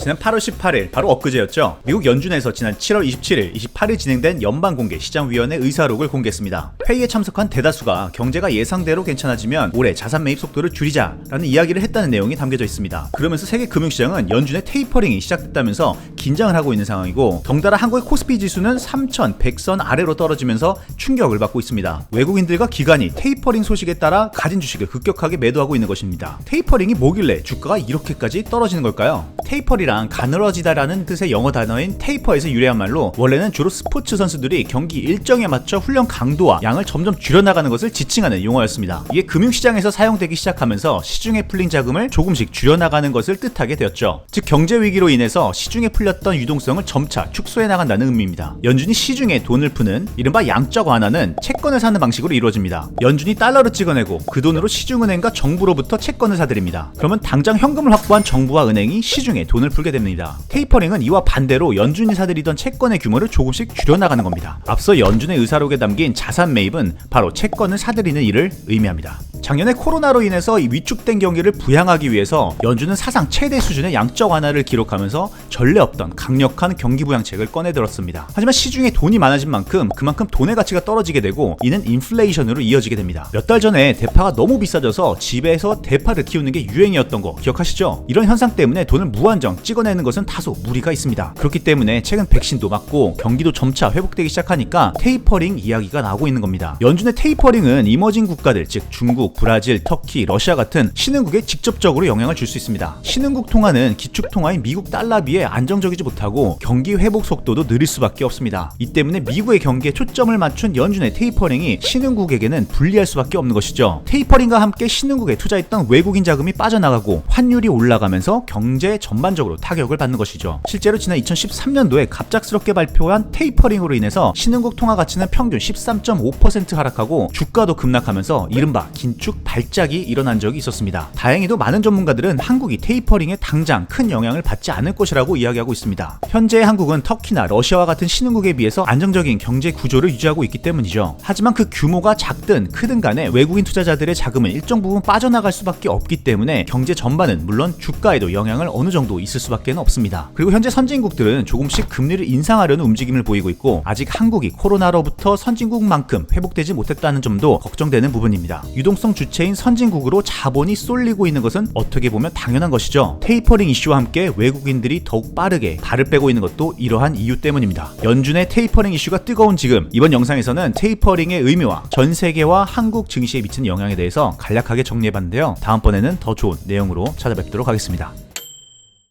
지난 8월 18일 바로 엊그제였죠. 미국 연준에서 지난 7월 27일, 28일 진행된 연방공개시장위원회 의사록을 공개했습니다. 회의에 참석한 대다수가 경제가 예상대로 괜찮아지면 올해 자산 매입 속도를 줄이자라는 이야기를 했다는 내용이 담겨져 있습니다. 그러면서 세계 금융시장은 연준의 테이퍼링이 시작됐다면서 긴장을 하고 있는 상황이고, 덩달아 한국의 코스피 지수는 3,100선 아래로 떨어지면서 충격을 받고 있습니다. 외국인들과 기관이 테이퍼링 소식에 따라 가진 주식을 급격하게 매도하고 있는 것입니다. 테이퍼링이 뭐길래 주가가 이렇게까지 떨어지는 걸까요? 테이퍼리란 가늘어지다라는 뜻의 영어 단어인 테이퍼에서 유래한 말로, 원래는 주로 스포츠 선수들이 경기 일정에 맞춰 훈련 강도와 양을 점점 줄여나가는 것을 지칭하는 용어였습니다. 이게 금융시장에서 사용되기 시작하면서 시중에 풀린 자금을 조금씩 줄여나가는 것을 뜻하게 되었죠. 즉 경제 위기로 인해서 시중에 풀렸던 유동성을 점차 축소해 나간다는 의미입니다. 연준이 시중에 돈을 푸는 이른바 양적 완화는 채권을 사는 방식으로 이루어집니다. 연준이 달러를 찍어내고 그 돈으로 시중은행과 정부로부터 채권을 사들입니다. 그러면 당장 현금을 확보한 정부와 은행이 시중에 돈을 풀게 됩니다. 테이퍼링은 이와 반대로 연준이 사들이던 채권의 규모를 조금씩 줄여나가는 겁니다. 앞서 연준의 의사록에 담긴 자산 매입은 바로 채권을 사들이는 일을 의미합니다. 작년에 코로나로 인해서 위축된 경기를 부양하기 위해서 연준은 사상 최대 수준의 양적 완화를 기록하면서 전례 없던 강력한 경기 부양책을 꺼내들었습니다. 하지만 시중에 돈이 많아진 만큼 그만큼 돈의 가치가 떨어지게 되고, 이는 인플레이션으로 이어지게 됩니다. 몇 달 전에 대파가 너무 비싸져서 집에서 대파를 키우는 게 유행이었던 거 기억하시죠? 이런 현상 때문에 돈을 무한정 찍어내는 것은 다소 무리가 있습니다. 그렇기 때문에 최근 백신도 맞고 경기도 점차 회복되기 시작하니까 테이퍼링 이야기가 나오고 있는 겁니다. 연준의 테이퍼링은 이머징 국가들, 즉 중국, 브라질, 터키, 러시아 같은 신흥국에 직접적으로 영향을 줄 수 있습니다. 신흥국 통화는 기축 통화인 미국 달러에 비해 안정적이지 못하고 경기 회복 속도도 느릴 수밖에 없습니다. 이 때문에 미국의 경기에 초점을 맞춘 연준의 테이퍼링이 신흥국에게는 불리할 수밖에 없는 것이죠. 테이퍼링과 함께 신흥국에 투자했던 외국인 자금이 빠져나가고 환율이 올라가면서 경제 전반적으로 타격을 받는 것이죠. 실제로 지난 2013년도에 갑작스럽게 발표한 테이퍼링으로 인해서 신흥국 통화 가치는 평균 13.5% 하락하고 주가도 급락하면서 이른바 긴축 발작이 일어난 적이 있었습니다. 다행히도 많은 전문가들은 한국이 테이퍼링에 당장 큰 영향을 받지 않을 것이라고 이야기하고 있습니다. 현재 한국은 터키나 러시아와 같은 신흥국에 비해서 안정적인 경제 구조를 유지하고 있기 때문이죠. 하지만 그 규모가 작든 크든 간에 외국인 투자자들의 자금은 일정 부분 빠져나갈 수밖에 없기 때문에 경제 전반은 물론 주가에도 영향을 어느 정도 있을 수밖에 없습니다. 그리고 현재 선진국들은 조금씩 금리를 인상하려는 움직임을 보이고 있고, 아직 한국이 코로나로부터 선진국만큼 회복되지 못했다는 점도 걱정되는 부분입니다. 유동성 주체인 선진국으로 자본이 쏠리고 있는 것은 어떻게 보면 당연한 것이죠. 테이퍼링 이슈와 함께 외국인들이 더욱 빠르게 발을 빼고 있는 것도 이러한 이유 때문입니다. 연준의 테이퍼링 이슈가 뜨거운 지금, 이번 영상에서는 테이퍼링의 의미와 전 세계와 한국 증시에 미치는 영향에 대해서 간략하게 정리해봤는데요. 다음번에는 더 좋은 내용으로 찾아뵙도록 하겠습니다.